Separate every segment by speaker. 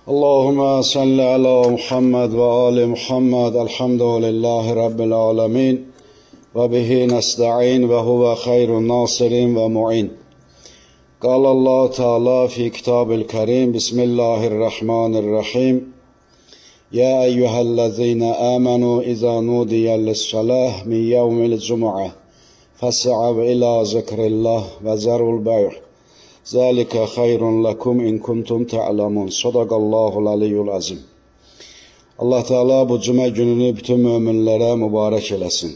Speaker 1: Allahümme salli ala Muhammed ve ali Muhammed. Elhamdülillahi Rabbil alemin. Ve bihi nesta'in ve huve hayrun nasirin ve mu'in. قال الله تعالى في كتاب الكريم بسم الله الرحمن الرحيم يا أيها الذين آمنوا إذا نودي للصلاة من يوم الجمعة فاسعوا إلى ذكر الله وذروا البيع ذلك خير لكم إن كنتم تعلمون. Sadaqallahul aliyyul azim. Allah Teala bu cuma gününü bütün müminlere mübarek eləsin.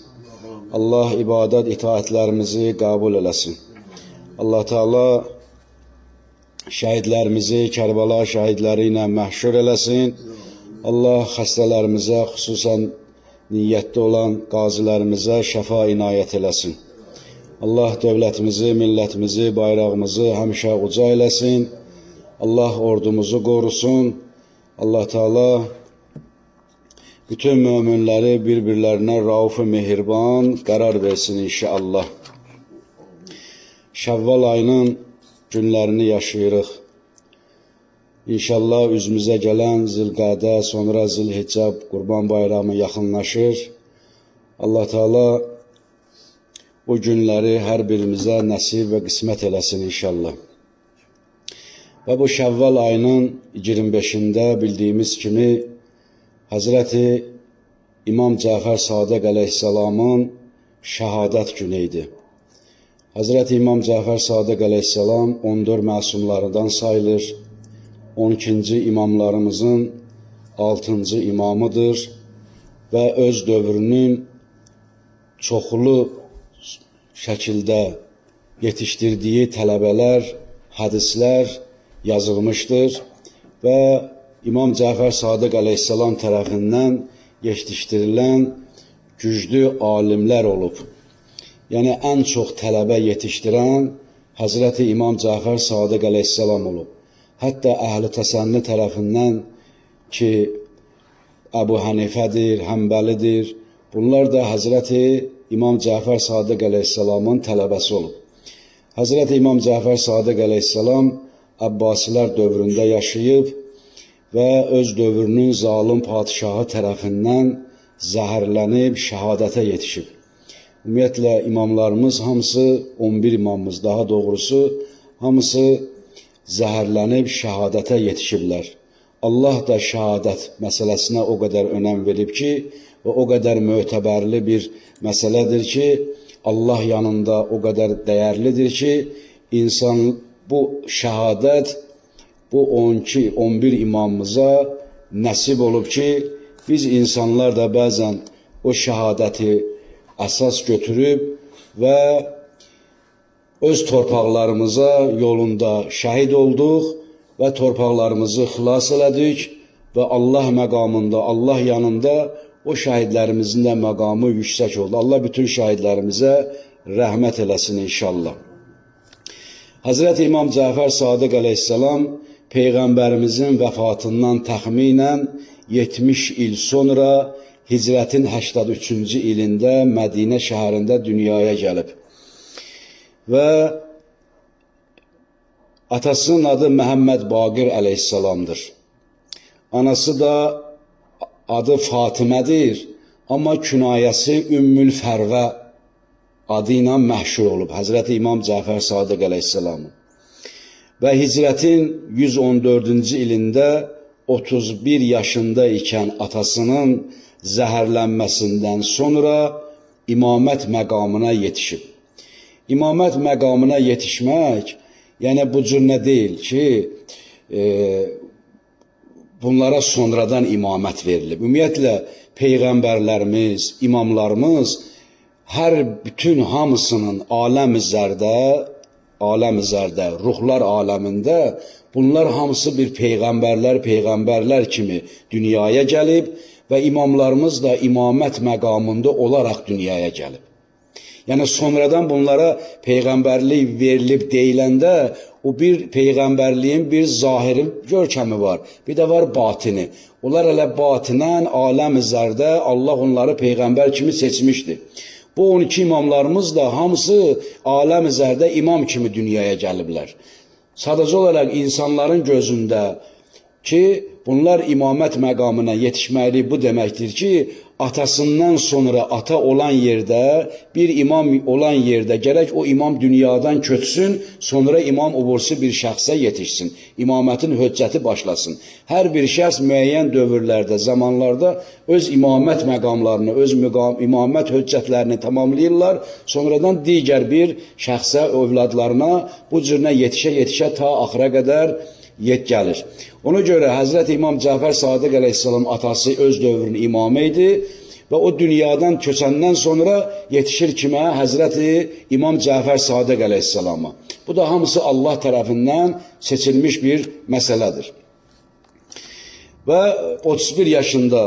Speaker 1: Allah ibadet itaatlerimizi kabul eləsin. Allah Teala şəhidlərimizi Kərbəla şəhidləri ilə məhşur eləsin. Allah xəstələrimizə, xüsusən niyyətdə olan qazilərimizə şəfa inayət eləsin. Allah dövlətimizi, millətimizi, bayrağımızı həmişə uca eləsin. Allah ordumuzu qorusun. Allah Teala bütün müminləri bir-birlərinə rauf-u mehriban qərar versin inşallah. Şəvval ayının günlərini yaşayırıq. İnşallah üzümüzə gələn Zilqədə, sonra Zilhiccəb, Qurban bayramı yaxınlaşır. Allah Teala bu günləri hər birimizə nəsib və qismət eləsin inşallah. Və bu Şəvval ayının 25-də bildiyimiz kimi Hazreti İmam Cəfər Sadiq əleyhissalamın şəhadət günü idi. Hazreti İmam Cəfər Sadiq əleyhissalam 14 məsumlarından sayılır. 12-ci imamlarımızın 6-cı imamıdır və öz dövrünün çoxlu şəkildə yetişdirdiyi tələbələr, hədislər yazılmışdır və İmam Cəfər Sadiq əleyhissalam tərəfindən yetişdirilən güclü alimlər olub. Yəni ən çox tələbə yetişdirən Hazreti İmam Cəfər Sadiq əleyhissalam olub. Hətta əhl-i təsənni tərəfindən ki, Əbu Hənifədir, Həmbəlidir, bunlar da Hazreti İmam Cəfər Sadiq əleyhissalamın tələbəsi olub. Hazreti İmam Cəfər Sadiq əleyhissalam Abbasilər dövründə yaşayıb və öz dövrünün zalim padişahı tərəfindən zəhərlənib şəhadətə yetişib. Ümumiyyətlə imamlarımız hamısı, 11 imamımız daha doğrusu, hamısı zəhərlənib şəhadətə yetişiblər. Allah da şəhadət məsələsinə o qədər önəm verib ki, və o qədər mötəbərli bir məsələdir ki, Allah yanında o qədər dəyərlidir ki, insan bu şəhadət bu 11 imamımıza nəsib olub ki, biz insanlar da bəzən o şəhadəti əsas götürüb və öz torpaqlarımıza yolunda şəhid olduq və torpaqlarımızı xilas elədik və Allah məqamında, Allah yanında o şəhidlərimizin də məqamı yüksək oldu. Allah bütün şəhidlərimizə rəhmət eləsin inşallah. Hazreti İmam Cəfər Sadiq əleyhissalam Peyğəmbərimizin vəfatından təxminən 70 il sonra Hicrətin 83-cü ilində Mədinə şəhərində dünyaya gəlib. Və atasının adı Məhəmməd Baqir əleyhissalamdır. Anası da adı Fatimədir, amma künayəsi Ümmül Fərvə adı ilə məşhur olub, Həzrəti İmam Cəfər Sadiq əleyhissalamın. Və Hicrətin 114-cü ilində 31 yaşında ikən atasının zəhərlənməsindən sonra imamət məqamına yetişib. İmamət məqamına yetişmək, yəni bu cür nə deyil ki, bunlara sonradan imamət verilib. Ümumiyyətlə, Peyğəmbərlərimiz, imamlarımız hər bütün hamısının aləmi-zərdə, ruhlar aləmində bunlar hamısı bir peyğəmbərlər kimi dünyaya gəlib və imamlarımız da imamət məqamında olaraq dünyaya gəlib. Yəni sonradan bunlara peyğəmbərlik verilib deyiləndə o bir peyğəmbərliyin bir zahiri görkəmi var, bir də var batini. Onlar elə batinən, aləmi-zərdə Allah onları peyğəmbər kimi seçmişdir. Bu 12 imamlarımız da hamısı aləmi-zərdə imam kimi dünyaya gəliblər. Sadəcə olaraq insanların gözündə ki, bunlar imamət məqamına yetişməli bu deməkdir ki, atasından sonra ata olan yerdə, bir imam olan yerdə gərək o imam dünyadan köçsün, sonra imam uğursu bir şəxsə yetişsin. İmamətin höccəti başlasın. Hər bir şəxs müəyyən dövrlərdə, zamanlarda öz imamət məqamlarını, öz imamət höccətlərini tamamlayırlar. Sonradan digər bir şəxsə, övladlarına bu cürünə yetişə-yetişə ta axıra qədər gəlir. Ona görə Həzrət İmam Cəfər Sadiq əleyhissalam atası öz dövrünün imamı idi və o dünyadan köçəndən sonra yetişir kimə? Həzrəti İmam Cəfər Sadiq əleyhissalama. Bu da hamısı Allah tərəfindən seçilmiş bir məsələdir. Və 31 yaşında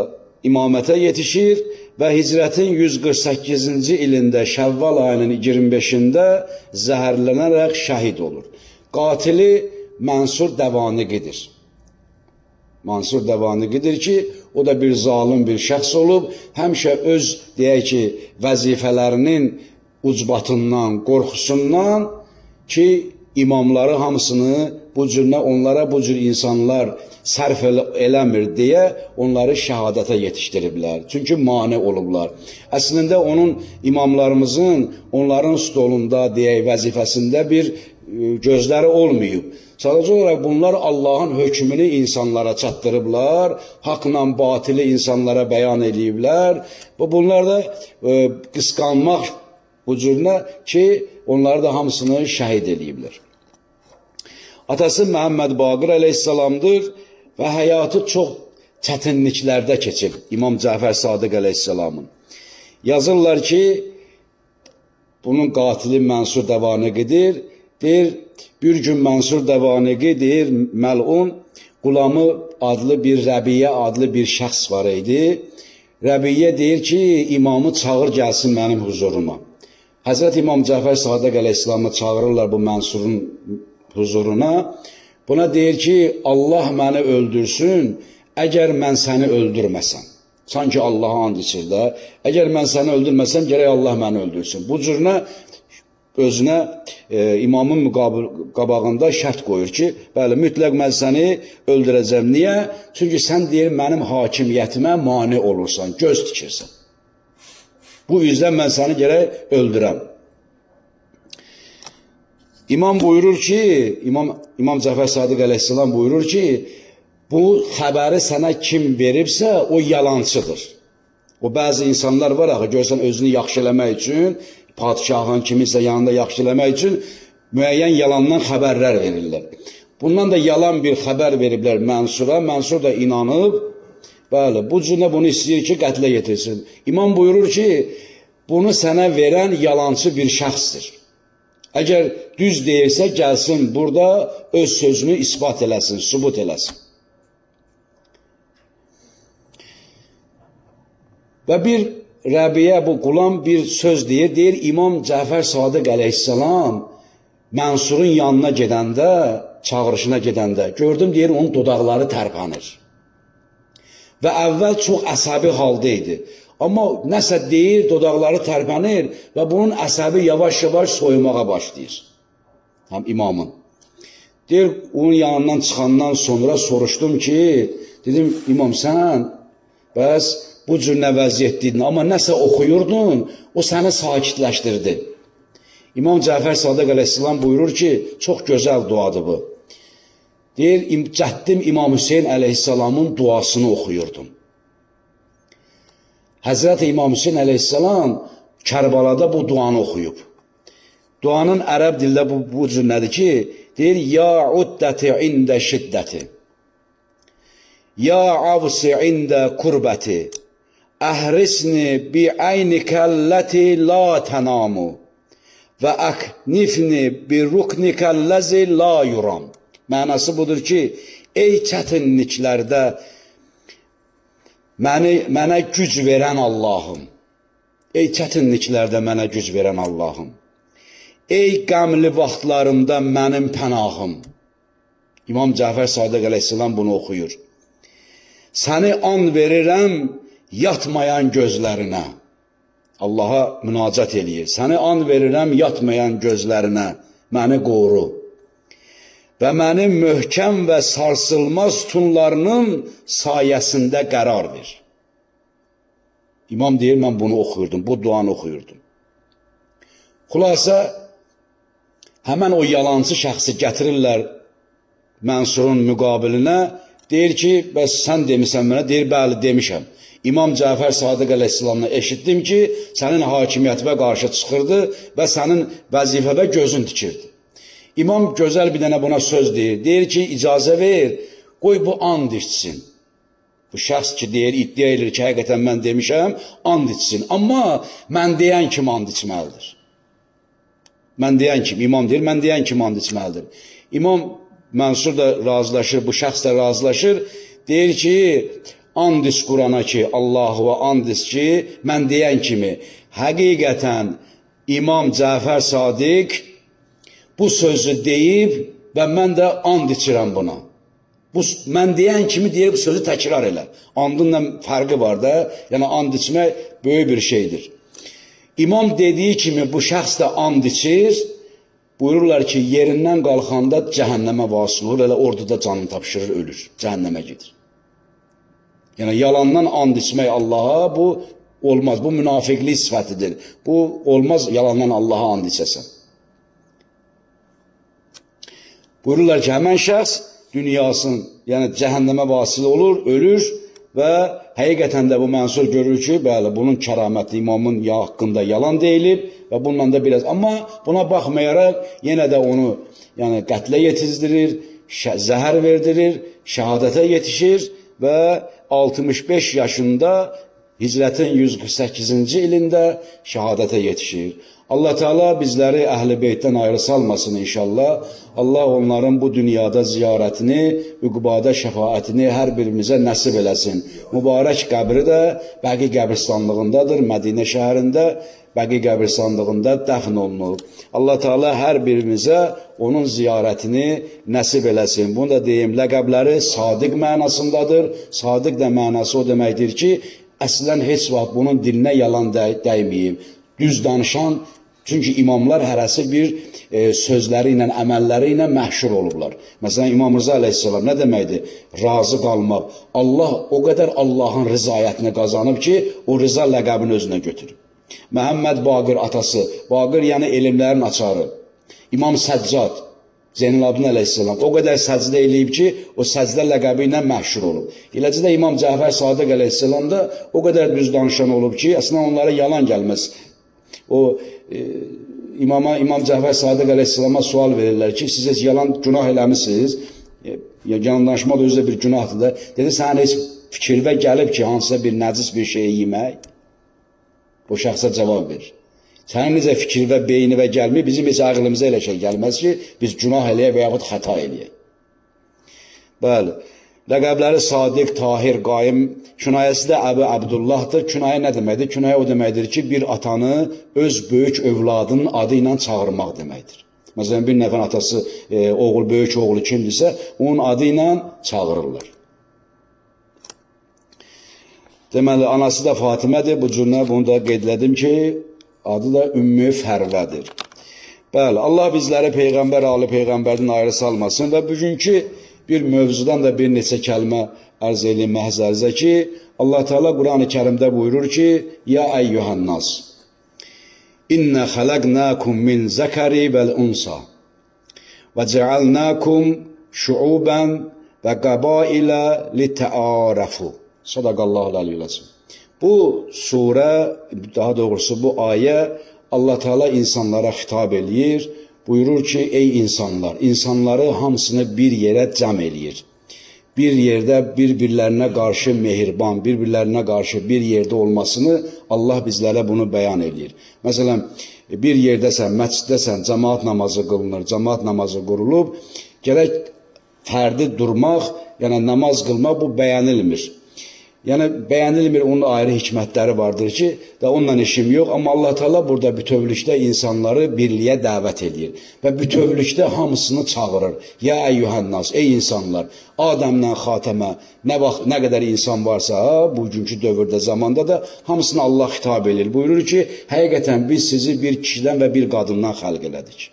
Speaker 1: imamətə yetişir və hicrətin 148-ci ilində Şəvval ayının 25-də zəhərlənərək şəhid olur. Qatili Mansur Dəvaniqidir. Mansur Dəvaniqidir ki, o da bir zalim bir şəxs olub, həmişə öz, deyək ki, vəzifələrinin ucbatından, qorxusundan ki, imamları hamısını bu cürünə, onlara bu cür insanlar sərf eləmir deyə onları şəhadətə yetişdiriblər. Çünki mane olublar. Əslində onun imamlarımızın onların stolunda, deyək, vəzifəsində bir gözləri olmayıb. Sadəcə olaraq bunlar Allahın hökmünü insanlara çatdırıblar, haqla batili insanlara bəyan ediblər və bunlar da qısqanmaq bu cürünə ki, onları da hamısını şəhid ediblər. Atası Məhəmməd Baqir əleyhissalamdır və həyatı çox çətinliklərdə keçib İmam Cəfər Sadiq əleyhissalamın. Yazırlar ki, bunun qatili Mansur Dəvaniqidir. Deyir, bir gün Mansur Dəvaniqi deyir, məlun Qulamı adlı bir Rəbiyyə adlı bir şəxs var idi. Rəbiyyə deyir ki, imamı çağır gəlsin mənim huzuruma. Həzrət İmam Cəfər Sadiq əleyhissalamı çağırırlar bu Mansurun huzuruna. Buna deyir ki, Allah məni öldürsün, əgər mən səni öldürməsəm. Sanki Allah'a and içir də, əgər mən səni öldürməsəm, gərək Allah məni öldürsün. Bu cürünə özünə imamın qabağında şərt qoyur ki, bəli, mütləq mən səni öldürəcəm. Niyə? Çünki sən deyir, mənim hakimiyyətimə mane olursan, göz tikirsən. Bu yüzden mən səni gərək öldürəm. İmam buyurur ki, İmam Cəfər Sadiq əleyhissalam buyurur ki, bu xəbəri sənə kim veribsə, o yalancıdır. O bəzi insanlar var, axı, görsən özünü yaxşı eləmək üçün, padişahın kiminsə yanında yaxşı eləmək üçün müəyyən yalandan xəbərlər verirlər. Bundan da yalan bir xəbər veriblər Mansura. Mansur da inanıb, bəli, bu cürünə bunu istəyir ki, qətlə yetirsin. İmam buyurur ki, bunu sənə verən yalancı bir şəxsdir. Əgər düz deyirsə, gəlsin burada öz sözünü isbat eləsin, sübut eləsin. Və bir Rəbiyyə bu Qulam bir söz deyir, İmam Cəfər Sadiq əleyhissalam Mansurun yanına gedəndə, çağırışına gedəndə, gördüm deyir, onun dodaqları tərpənir. Və əvvəl çox əsəbi halda idi. Amma nəsə deyir, dodaqları tərpənir və bunun əsəbi yavaş-yavaş soyumağa başlayır. Həm imamın. Deyir, onun yanından çıxandan sonra soruşdum ki, dedim, imam sən, bəs bu cür nə vəziyyətliydin, amma nəsə oxuyurdun, o səni sakitləşdirdi. İmam Cəfər Sadiq əleyhissalam buyurur ki, çox gözəl duadır bu. Deyir, cəddim İmam Hüseyin əleyhissalamın duasını oxuyurdum. Həzrət İmam Hüseyin əleyhissalam Kərbalada bu duanı oxuyub. Duanın ərəb dildə bu cür nədir ki, deyir, ya uddəti ində şiddəti, ya avsi ində kurbəti, əhrisni bi aynikəlləti la tənamu və əknifni bi ruknikəlləzi la yuram. Mənası budur ki, ey çətinliklərdə mənə güc verən Allahım, ey çətinliklərdə mənə güc verən Allahım, ey qəmli vaxtlarımda mənim pənahım. İmam Cəfər Sadiq əleyhissalam bunu oxuyur. Səni an verirəm yatmayan gözlərinə. Allaha münacat eləyir. Səni an verirəm yatmayan gözlərinə. Məni qoru. və mənim möhkəm və sarsılmaz sütunlarının sayəsində qərar ver. İmam deyir, mən bunu oxuyurdum, bu duanı oxuyurdum. Xülasə, həmən o yalancı şəxsi gətirirlər Mənsurun müqabilinə, deyir ki, bəs sən demisən mənə, deyir, bəli, demişəm. İmam Cəfər Sadiq əleyhissalamla eşitdim ki, sənin hakimiyyətinə qarşı çıxırdı və sənin vəzifəvə gözün tikirdi. İmam gözəl bir dənə buna söz deyir. Deyir ki, icazə ver, qoy bu and içsin. Bu şəxs ki, deyir, iddia edir ki, həqiqətən mən demişəm, and içsin. Amma mən deyən kimi and içməlidir. Mən deyən kimi, imam deyir, mən deyən kimi and içməlidir. İmam Mənsur da razılaşır, bu şəxs də razılaşır. Deyir ki, and iç Qurana ki, Allah'a and iç ki, mən deyən kimi, həqiqətən İmam Cəfər Sadiq bu sözü deyib və mən də and içirəm buna. Bu, mən deyən kimi deyir, bu sözü təkrar elə. Andınla fərqi var da, yəni and içmək böyük bir şeydir. İmam dediyi kimi bu şəxs də and içir, buyururlar ki, yerindən qalxanda cəhənnəmə vasil olur, elə orada da canını tapşırır, ölür, cəhənnəmə gedir. Yəni, yalandan and içmək Allaha, bu olmaz, bu münafiqlik sifətidir. Bu olmaz, yalandan Allaha and içəsən. Buyururlar ki, həmən şəxs dünyasının, yəni cəhənnəmə vasil olur, ölür və həqiqətən də bu Mənsur görür ki, bəli, bunun kəramətli imamın haqqında yalan deyilib və bununla da biraz, amma buna baxmayaraq yenə də onu yəni qətlə yetizdirir, zəhər verdirir, şəhadətə yetişir və 65 yaşında Hicrətin 148-ci ilində şəhadətə yetişir. Allah Teala bizləri Əhl-i Beytdən ayrı salmasın inşallah. Allah onların bu dünyada ziyarətini, üqubada şəfaətini hər birimizə nəsib eləsin. Mübarək qəbri də Bəqi qəbristanlığındadır, Mədinə şəhərində Bəqi qəbristanlığında dəfn olunur. Allah Teala hər birimizə onun ziyarətini nəsib eləsin. Bunu da deyim, ləqəbləri sadiq mənasındadır. Sadiq də mənası o deməkdir ki, əslən heç vaxt bunun dilinə yalan dəyməyib. Düz danışan, çünki imamlar hərəsi bir sözləri ilə, əməlləri ilə məhşur olublar. Məsələn, İmam Rıza əleyhissalam nə deməkdir? Razı qalmaq. Allah o qədər Allahın rızayətini qazanıb ki, o rıza ləqəbini özünə götürüb. Məhəmməd Baqir atası, Baqir yəni elmlərin açarı. İmam Səccad, Zeynəlabdin əleyhissalam o qədər səcdə eləyib ki, o səcdə ləqəbi ilə məhşur olub. Eləcə də İmam Cəfər Sadiq əleyhissalam da o qədər düz danışan olub ki, əslində onlara yalan gəlməz. O İmam Cəfər Sadiq əleyhissalama sual verirlər ki, siz heç yalan günah eləmişsiniz, yalan danışmaq da özü bir günahdır da. Dedi, sən heç fikirvə gəlib ki, hansısa bir nəcis bir şeyi yemək? O şəxsə cavab verir. Sənin necə fikirvə, beynivə gəlmir, bizim heç ağlımıza elə şey gəlməz ki, biz günah eləyək və yaxud xəta eləyək. Bəli. Ləqəbləri Sadiq, Tahir, Qaim, künayəsi də Əbu Abdullahdır. Künayə nə deməkdir? Künayə o deməkdir ki, bir atanı öz böyük övladının adı ilə çağırmaq deməkdir. Məsələn, bir nəfər atası, böyük oğlu kimdirsə, onun adı ilə çağırırlar. Deməli, anası da Fatimədir. Bu cürlə bunu da qeydlədim ki, adı da Ümmü Fərvədir. Bəli, Allah bizləri Peyğəmbər, Ali Peyğəmbərdən ayrı salmasın və bugünkü bir mövzudan da bir neçə kəlmə ərz edeyim məhzərizə ki, Allah Teala Quran-ı Kərimdə buyurur ki, Ya əyyuhannas, İnnə xələqnəkum min zəkəri vəl-unsa və cəalnəkum şuubən və qəbailə li-təarəfu. Sadaqallahu l-əliyyəl-əzim. Bu surə, daha doğrusu bu ayə Allah Teala insanlara xitab eləyir. Buyurur ki, ey insanlar, insanları hamısını bir yerə cəm eləyir. Bir yerdə bir-birlərinə qarşı mehriban, bir-birlərinə qarşı bir yerdə olmasını Allah bizlərə bunu bəyan eləyir. Məsələn, bir yerdəsən, məsciddəsən, cəmaat namazı qılınır, cəmaat namazı qurulub, gərək fərdi durmaq, yəni namaz qılmaq bu bəyənilmir. Yəni, bəyənilmir, onun ayrı hikmətləri vardır ki, və onunla işim yox, amma Allah Teala burada bütövlükdə insanları birliyə dəvət edir və bütövlükdə hamısını çağırır. Ya əyyuhənnas, ey insanlar, Adəmdən Xatəmə, nə qədər insan varsa, bugünkü dövrdə, zamanda da hamısını Allah xitab edir. Buyurur ki, həqiqətən biz sizi bir kişidən və bir qadından xəlq elədik.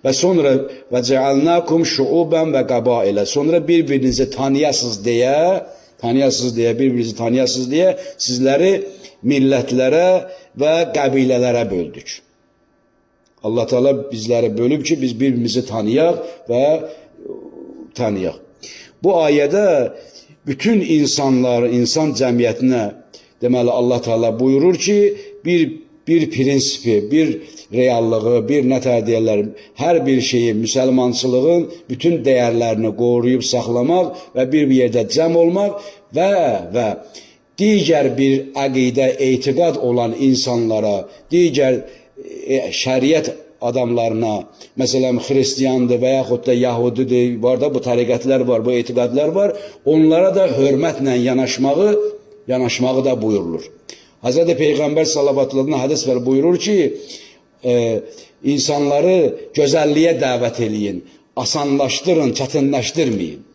Speaker 1: Və sonra və cealnakum şuuban və qabailə. Sonra bir-birinizi tanıyasınız deyə, bir-birinizi tanıyasınız deyə sizləri millətlərə və qəbilələrə böldük. Allah Teala bizləri bölüb ki, biz bir-birimizi tanıyaq və tanıyaq. Bu ayədə bütün insan cəmiyyətinə deməli Allah Teala buyurur ki, bir prinsipi, bir reallığı, bir nətər deyirlər, hər bir şeyi, müsəlmançılığın bütün dəyərlərini qoruyub saxlamaq və bir yerdə cəm olmaq və digər bir əqidə, etiqad olan insanlara, digər şəriət adamlarına, məsələn, xristiyandır və yaxud da yahudidir, var da bu təriqətlər var, bu etiqadlar var, onlara da hörmətlə yanaşmağı da buyurulur. Hz. Peyğəmbər sallallahu hədis var, buyurur ki, insanları gözəlliyə dəvət eləyin, asanlaşdırın, çətinləşdirməyin.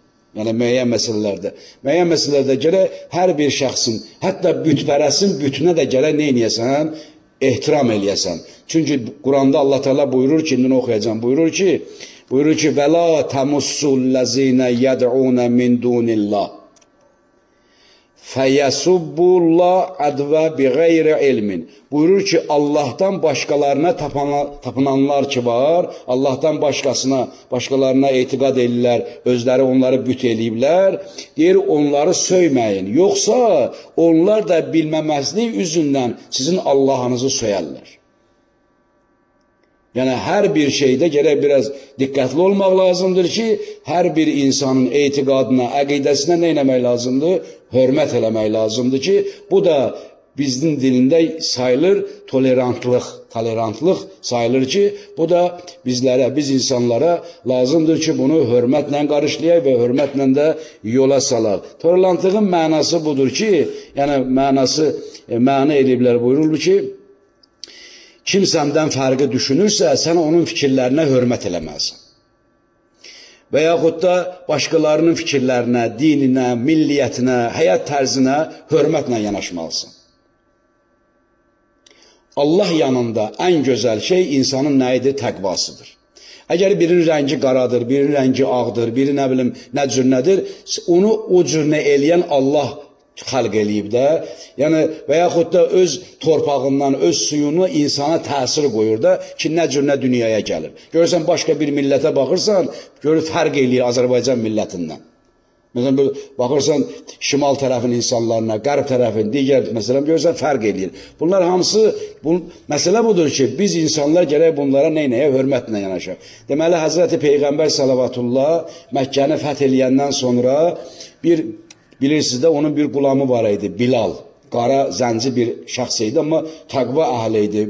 Speaker 1: Yəni müəyyən məsələlərdə. Müəyyən məsələlərdə gərək hər bir şəxsin, hətta bütpərəsin bütünə də gərək nə eləyəsən? Ehtiram eləyəsən. Çünki Quranda Allah Teala buyurur ki, indi oxuyacağım, buyurur ki, və la tamussullazina yad'una min dunillah fəyəsubbullah adva bi qeyri ilmin. Buyurur ki, Allah'tan başqalarına tapınanlar ki var, Allah'tan başqalarına etiqad edirlər, özləri onları büt eləyiblər, deyir, onları söyməyin. Yoxsa onlar da bilməməzlik üzündən sizin Allah'ınızı söyərlər. Yəni, hər bir şeydə gərək biraz diqqətli olmaq lazımdır ki, hər bir insanın etiqadına, əqidəsinə nə eləmək lazımdır? Hörmət eləmək lazımdır ki, bu da bizim dilində sayılır tolerantlıq sayılır ki, bu da biz insanlara lazımdır ki, bunu hörmətlə qarşılayaq və hörmətlə də yola salaq. Tolerantlığın mənası budur ki, yəni məna ediblər, buyurulur ki, kim səndən fərqi düşünürsə, sən onun fikirlərinə hörmət eləməlisən. Və yaxud da başqalarının fikirlərinə, dininə, milliyyətinə, həyat tərzinə hörmətlə yanaşmalısın. Allah yanında ən gözəl şey insanın nə idi? Təqvasıdır. Əgər birinin rəngi qaradır, birinin rəngi ağdır, biri nə bilim, nə cür nədir, onu o cür nə eləyən Allah xalq eləyib də, yəni və yaxud da öz torpağından, öz suyunu insana təsir qoyur da ki, nə cür nə dünyaya gəlir. Görürsən, başqa bir millətə baxırsan, görür, fərq eləyir Azərbaycan millətindən. Məsələn, baxırsan, şimal tərəfin insanlarına, qərb tərəfin, digər, məsələn, görürsən, fərq eləyir. Bunlar hamısı, məsələ budur ki, biz insanlar gərək bunlara neynəyə, hörmətlə yanaşaq. Deməli, Həzrəti Peyğəmbər salavatullah Məkkəni fəth eləyəndən sonra bilirsiniz də, onun bir qulamı var idi, Bilal. Qara, zənci bir şəxs idi, amma təqva əhli idi.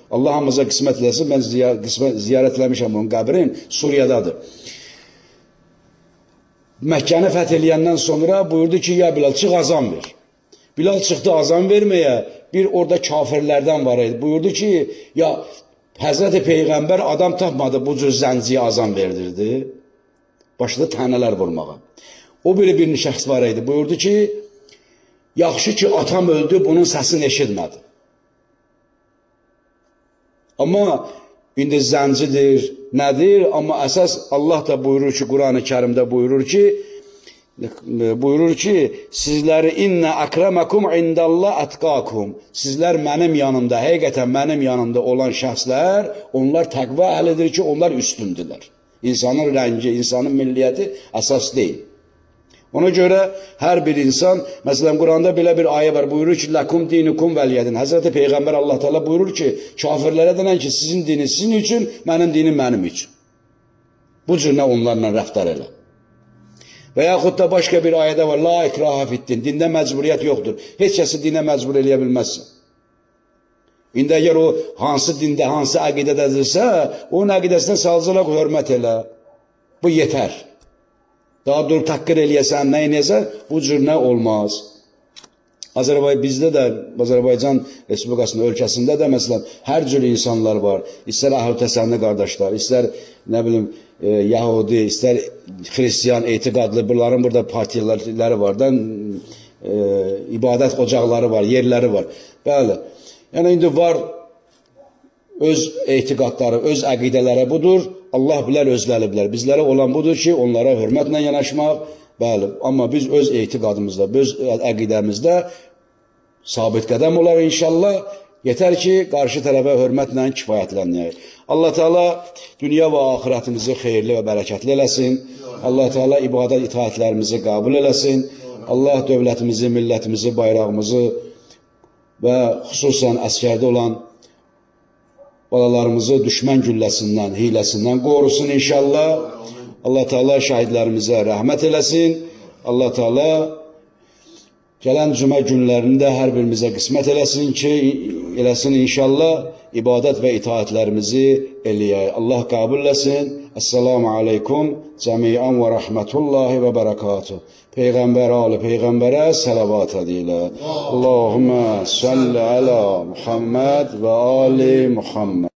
Speaker 1: Allah hamıza qismət eləsin, mən ziyarət eləmişəm onun qəbrin, Suriyadadır. Məkkəni fəth eləyəndən sonra buyurdu ki, ya Bilal, çıx azan ver. Bilal çıxdı azan verməyə, bir orada kafirlərdən var idi. Buyurdu ki, ya Həzrəti Peyğəmbər adam tapmadı, bu cür zənciyə azan verdirdi. Başladı tənələr vurmağa. O bir şəxs var idi. Buyurdu ki, yaxşı ki atam öldü, bunun səsini eşitmədi. Amma indi zəncidir, nədir? Amma əsas Allah da buyurur ki, Quran-ı Kərimdə buyurur ki, sizləri innə əkrəməkum indəllah ətqakum. Sizlər mənim yanımda, həqiqətən mənim yanımda olan şəxslər, onlar təqva əhlidir ki, onlar üstündürlər. İnsanın rəngi, insanın milliyyəti əsas deyil. Ona görə hər bir insan, məsələn, Quranda belə bir ayə var, buyurur ki, ləkum dinikum vəliyədin. Həzrəti Peyğəmbər Allah Teala buyurur ki, kafirlərə denən ki, sizin dininiz sizin üçün, mənim dinim mənim üçün. Bu cür nə onlarla rəftar elə. Və yaxud da başqa bir ayədə var, la ikraha fiddin, dində məcburiyyət yoxdur. Heç kəsi dinə məcbur eləyə bilməzsən. İndi əgər o hansı dində, hansı əqidədədirsə, onun əqidəsinə salcılıq hörmət elə. Bu yetər. Daha dur təqqir eləyəsən, nə eləyəsən, bu cür nə olmaz. Bizdə də, Azərbaycan Respublikasının ölkəsində də, məsələn, hər cür insanlar var. İstər əhl-i təsənni qardaşlar, istər, nə bilim, Yahudi, istər xristiyan, etiqadlı, bunların burada partiyaları var da, ibadət ocaqları var, yerləri var. Bəli, yəni indi var, öz etiqadları, öz əqidələri budur. Allah bilər, özləri bilər. Bizlərə olan budur ki, onlara hörmətlə yanaşmaq, bəli, amma biz öz etiqadımızda, öz əqidəmizdə sabit qədəm olaq inşallah. Yetər ki, qarşı tərəfə hörmətlə kifayətlənməyək. Allah Teala dünya və axirətimizi xeyirli və bərəkətli eləsin. Allah Teala ibadət itaətlərimizi qəbul eləsin. Allah dövlətimizi, millətimizi, bayrağımızı və xüsusən əskərdə olan balalarımızı düşmən gülləsindən, hiləsindən qorusun inşallah. Allah Teala şəhidlərimizə rəhmət eləsin. Allah Teala gələn cümə günlərində hər birimizə qismət eləsin inşallah ibadət və itaətlərimizi eləyək. Allah qəbul eləsin. Esselamu aleykum cəmiyyən və rəhmətullahi və bərəkatuhu. Peyğəmbər ali Peyğəmbərə səlavat edilə. Allahümmə salli alə Muhammed və ali Muhammed.